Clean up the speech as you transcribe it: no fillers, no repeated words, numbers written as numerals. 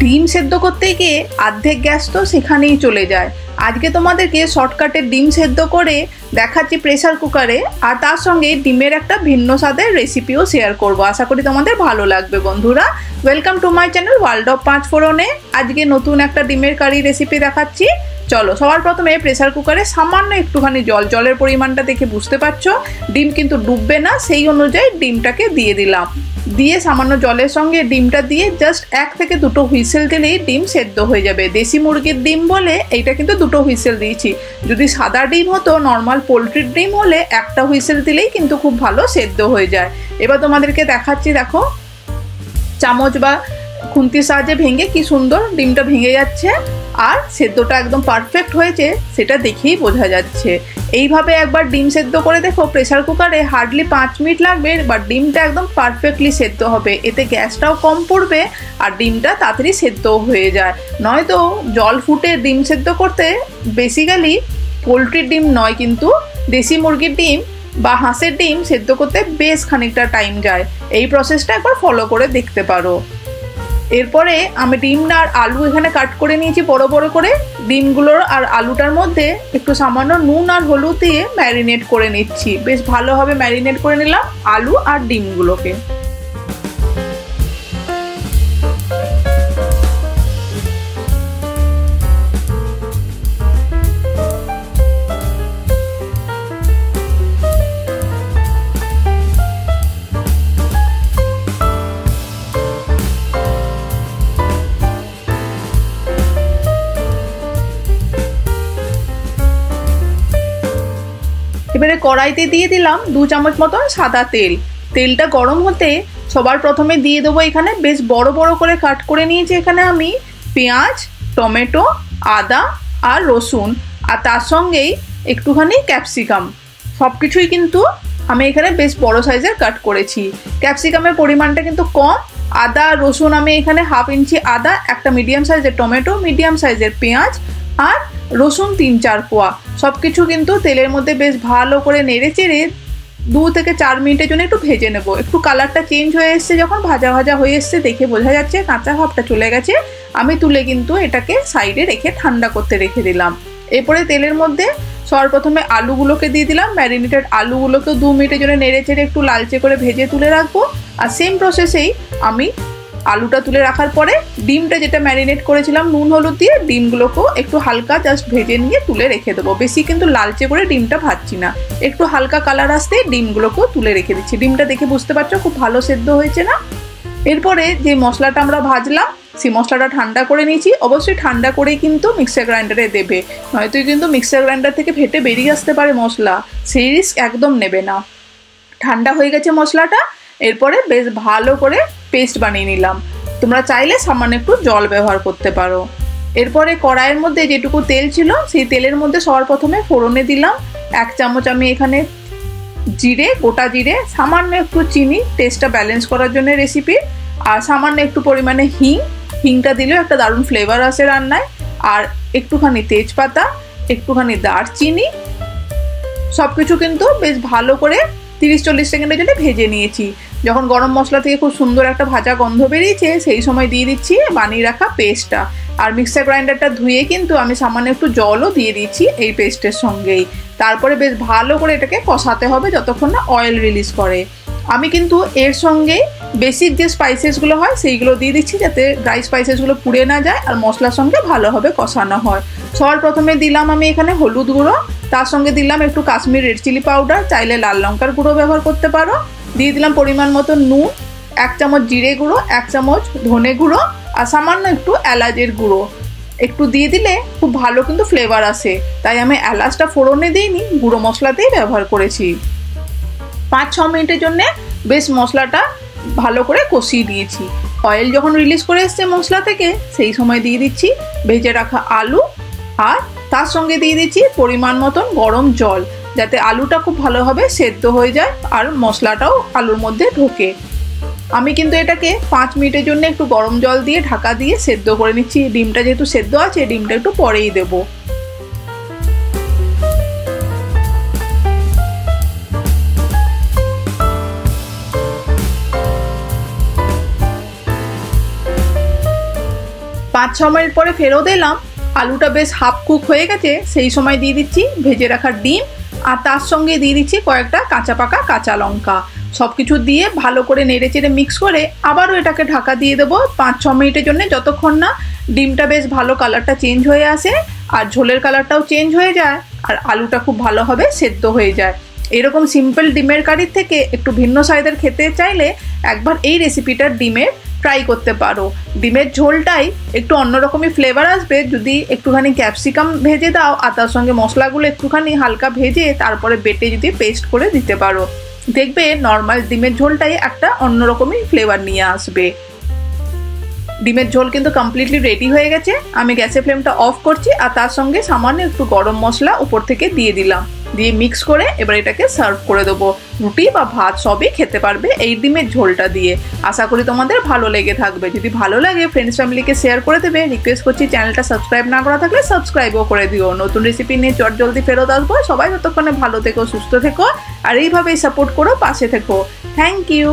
ডিম সেদ্ধ করতে গিয়ে অর্ধেক গ্যাস তো সেখানেই চলে যায়। আজকে তোমাদেরকে শর্টকাটে ডিম সেদ্ধ করে দেখাচ্ছি প্রেসার কুকারে, আর তার সঙ্গে ডিমের একটা ভিন্ন স্বাদের রেসিপিও শেয়ার করব। আশা করি তোমাদের ভালো লাগবে বন্ধুরা। Welcome to my channel world of পাঁচ ফোড়নে। আজকে নতুন একটা ডিমের কারি রেসিপি দেখাচ্ছি। চলো, সবার প্রথমে প্রেসার কুকারে সামান্য একটুখানি জলের পরিমাণটা দেখে বুঝতে পারছো ডিম কিন্তু ডুববে না, সেই অনুযায়ী ডিমটাকে দিয়ে দিলাম। দিয়ে সামান্য জলের সঙ্গে ডিমটা দিয়ে জাস্ট 1 থেকে 2টো হুইসেল দিলেই ডিম সেদ্ধ হয়ে যাবে। দেশি মুরগির ডিম বলে এইটা কিন্তু 2টো হুইসেল দিয়েছি। যদি সাদা ডিম হতো, নর্মাল পোলট্রির ডিম হলে 1টা হুইসেল দিলেই কিন্তু খুব ভালো সেদ্ধ হয়ে যায়। এবার তোমাদেরকে দেখাচ্ছি, দেখো চামচ বা খুন্তির সাহায্যে ভেঙে কি সুন্দর ডিমটা ভেঙে যাচ্ছে, আর সেদ্ধটা একদম পারফেক্ট হয়েছে সেটা দেখেই বোঝা যাচ্ছে। এইভাবে একবার ডিম সেদ্ধ করে দেখো প্রেসার কুকারে, হার্ডলি 5 মিনিট লাগবে, বাট ডিমটা একদম পারফেক্টলি সেদ্ধ হবে। এতে গ্যাসটাও কম পড়বে আর ডিমটা তাড়াতাড়ি সেদ্ধও হয়ে যায়। নয়তো জল ফুটে ডিম সেদ্ধ করতে বেসিক্যালি পোলট্রির ডিম নয়, কিন্তু দেশি মুরগির ডিম বা হাঁসের ডিম সেদ্ধ করতে বেশ খানিকটা টাইম যায়। এই প্রসেসটা একবার ফলো করে দেখতে পারো। এরপরে আমি ডিম আর আলু এখানে কাট করে নিয়েছি বড় বড় করে। ডিমগুলোর আর আলুটার মধ্যে একটু সামান্য নুন আর হলুদ দিয়ে ম্যারিনেট করে নিচ্ছি। বেশ ভালোভাবে ম্যারিনেট করে নিলাম আলু আর ডিমগুলোকে। এবারে কড়াইতে দিয়ে দিলাম 2 চামচ মতন সাদা তেল। তেলটা গরম হতে সবার প্রথমে দিয়ে দেবো এখানে বেশ বড় বড় করে কাট করে নিয়েছি এখানে আমি পেঁয়াজ, টমেটো, আদা আর রসুন, আর তার সঙ্গেই একটুখানি ক্যাপসিকাম। সব কিছুই কিন্তু আমি এখানে বেশ বড় সাইজের কাট করেছি। ক্যাপসিকামের পরিমাণটা কিন্তু কম। আদা রসুন আমি এখানে 1/2 ইঞ্চি আদা, একটা মিডিয়াম সাইজের টমেটো, মিডিয়াম সাইজের পেঁয়াজ আর রসুন 3-4 কোয়া, সব কিছু কিন্তু তেলের মধ্যে বেশ ভালো করে নেড়ে চেড়ে 2 থেকে 4 মিনিটের জন্য একটু ভেজে নেব। একটু কালারটা চেঞ্জ হয়ে এসছে, যখন ভাজা ভাজা হয়ে এসছে দেখে বোঝা যাচ্ছে কাঁচা ভাবটা চলে গেছে, আমি তুলে কিন্তু এটাকে সাইডে রেখে ঠান্ডা করতে রেখে দিলাম। এরপরে তেলের মধ্যে সবার প্রথমে আলুগুলোকে দিয়ে দিলাম। ম্যারিনেটেড আলুগুলোকে 2 মিনিটের জন্য নেড়ে চেড়ে একটু লালচে করে ভেজে তুলে রাখবো। আর সেম প্রসেসেই আমি আলুটা তুলে রাখার পরে ডিমটা যেটা ম্যারিনেট করেছিলাম নুন হলুদ দিয়ে, ডিমগুলোকেও একটু হালকা জাস্ট ভেজে নিয়ে তুলে রেখে দেবো। বেশি কিন্তু লালচে করে ডিমটা ভাজছি না, একটু হালকা কালার আসতে ডিমগুলোকেও তুলে রেখে দিচ্ছি। ডিমটা দেখে বুঝতে পারছো খুব ভালো সেদ্ধ হয়েছে না। এরপরে যে মশলাটা আমরা ভাজলাম সেই মশলাটা ঠান্ডা করে নিয়েছি। অবশ্যই ঠান্ডা করেই কিন্তু মিক্সার গ্রাইন্ডারে দেবে, নয়তো কিন্তু মিক্সার গ্রাইন্ডার থেকে ফেটে বেরিয়ে আসতে পারে মশলা, সেই রিস্ক একদম নেবে না। ঠান্ডা হয়ে গেছে মশলাটা। এরপরে বেশ ভালো করে পেস্ট বানিয়ে নিলাম। তোমরা চাইলে সামান্য একটু জল ব্যবহার করতে পারো। এরপরে কড়াইয়ের মধ্যে যেটুকু তেল ছিল সেই তেলের মধ্যে সবার প্রথমে ফোড়নে দিলাম 1 চামচ আমি এখানে জিরে, গোটা জিরে, সামান্য একটু চিনি টেস্টটা ব্যালেন্স করার জন্য রেসিপি, আর সামান্য একটু পরিমাণে হিংটা দিলেও একটা দারুণ ফ্লেভার আসে রান্নায়, আর একটুখানি তেজপাতা, একটুখানি দারচিনি। সব কিছু কিন্তু বেশ ভালো করে 30-40 সেকেন্ডের জন্য ভেজে নিয়েছি। যখন গরম মশলা থেকে খুব সুন্দর একটা ভাজা গন্ধ বেরিয়েছে সেই সময় দিয়ে দিচ্ছি বানিয়ে রাখা পেস্টটা। আর মিক্সার গ্রাইন্ডারটা ধুয়ে কিন্তু আমি সামান্য একটু জলও দিয়ে দিচ্ছি এই পেস্টের সঙ্গেই। তারপরে বেশ ভালো করে এটাকে কষাতে হবে যতক্ষণ না অয়েল রিলিজ করে। আমি কিন্তু এর সঙ্গে বেসিক যে স্পাইসেসগুলো হয় সেইগুলো দিয়ে দিচ্ছি, যাতে ড্রাই স্পাইসেসগুলো পুড়ে না যায় আর মশলার সঙ্গে ভালোভাবে কষানো হয়। সবার প্রথমে দিলাম আমি এখানে হলুদ গুঁড়ো, তার সঙ্গে দিলাম একটু কাশ্মীর রেড চিলি পাউডার, চাইলে লাল লঙ্কার গুঁড়ো ব্যবহার করতে পারো। দিয়ে দিলাম পরিমাণ মতো নুন, 1 চামচ জিরে গুঁড়ো, 1 চামচ ধনে গুঁড়ো, আর সামান্য একটু এলাচের গুঁড়ো। একটু দিয়ে দিলে খুব ভালো কিন্তু ফ্লেভার আসে, তাই আমি এলাচটা ফোড়নে দিইনি, গুঁড়ো মশলাতেই ব্যবহার করেছি। 5-6 মিনিটের জন্য বেশ মশলাটা ভালো করে কষিয়ে দিয়েছি। অয়েল যখন রিলিজ করে এসছে মশলা থেকে সেই সময় দিয়ে দিচ্ছি ভেজে রাখা আলু, আর তার সঙ্গে দিয়ে দিচ্ছি পরিমাণ মতন গরম জল, যাতে আলুটা খুব ভালোভাবে সেদ্ধ হয়ে যায় আর মশলাটাও আলুর মধ্যে ঢোকে। আমি কিন্তু এটাকে 5 মিনিটের জন্য একটু গরম জল দিয়ে ঢাকা দিয়ে সেদ্ধ করে নিচ্ছি। ডিমটা যেহেতু সেদ্ধ আছে, ডিমটা একটু পরেই দেবো। 5-6 মিনিট পরে ফেরত এলাম, আলুটা বেশ হাফ কুক হয়ে গেছে। সেই সময় দিয়ে দিচ্ছি ভেজে রাখা ডিম, আর তার সঙ্গে দিয়ে দিচ্ছি কয়েকটা কাঁচা পাকা কাঁচা লঙ্কা। সব কিছু দিয়ে ভালো করে নেড়ে চেড়ে মিক্স করে আবারও এটাকে ঢাকা দিয়ে দেবো 5-6 মিনিটের জন্য, যতক্ষণ না ডিমটা বেশ ভালো কালারটা চেঞ্জ হয়ে আসে আর ঝোলের কালারটাও চেঞ্জ হয়ে যায় আর আলুটা খুব ভালোভাবে সেদ্ধ হয়ে যায়। এরকম সিম্পল ডিমের কারির থেকে একটু ভিন্ন স্বাদের খেতে চাইলে একবার এই রেসিপিটার ডিমের ট্রাই করতে পারো। ডিমের ঝোলটাই একটু অন্যরকমই ফ্লেভার আসবে যদি একটুখানি ক্যাপসিকাম ভেজে দাও আর তার সঙ্গে মশলাগুলো একটুখানি হালকা ভেজে তারপরে বেটে যদি পেস্ট করে দিতে পারো, দেখবে নর্মাল ডিমের ঝোলটাই একটা অন্যরকমই ফ্লেভার নিয়ে আসবে। ডিমের ঝোল কিন্তু কমপ্লিটলি রেডি হয়ে গেছে। আমি গ্যাসের ফ্লেমটা অফ করছি আর তার সঙ্গে সামান্য একটু গরম মশলা উপর থেকে দিয়ে দিলাম, দিয়ে মিক্স করে এবার এটাকে সার্ভ করে দেবো। রুটি বা ভাত সবই খেতে পারবে এই ডিমের ঝোলটা দিয়ে। আশা করি তোমাদের ভালো লেগে থাকবে। যদি ভালো লাগে ফ্রেন্ডস ফ্যামিলিকে শেয়ার করে দেবে। রিকোয়েস্ট করছি চ্যানেলটা সাবস্ক্রাইব না করা থাকলে সাবস্ক্রাইবও করে দিও। নতুন রেসিপি নিয়ে জলদি ফেরত আসবো। সবাই ততক্ষণে ভালো থেকো, সুস্থ থেকো আর এইভাবেই সাপোর্ট করো, পাশে থেকো। Thank you.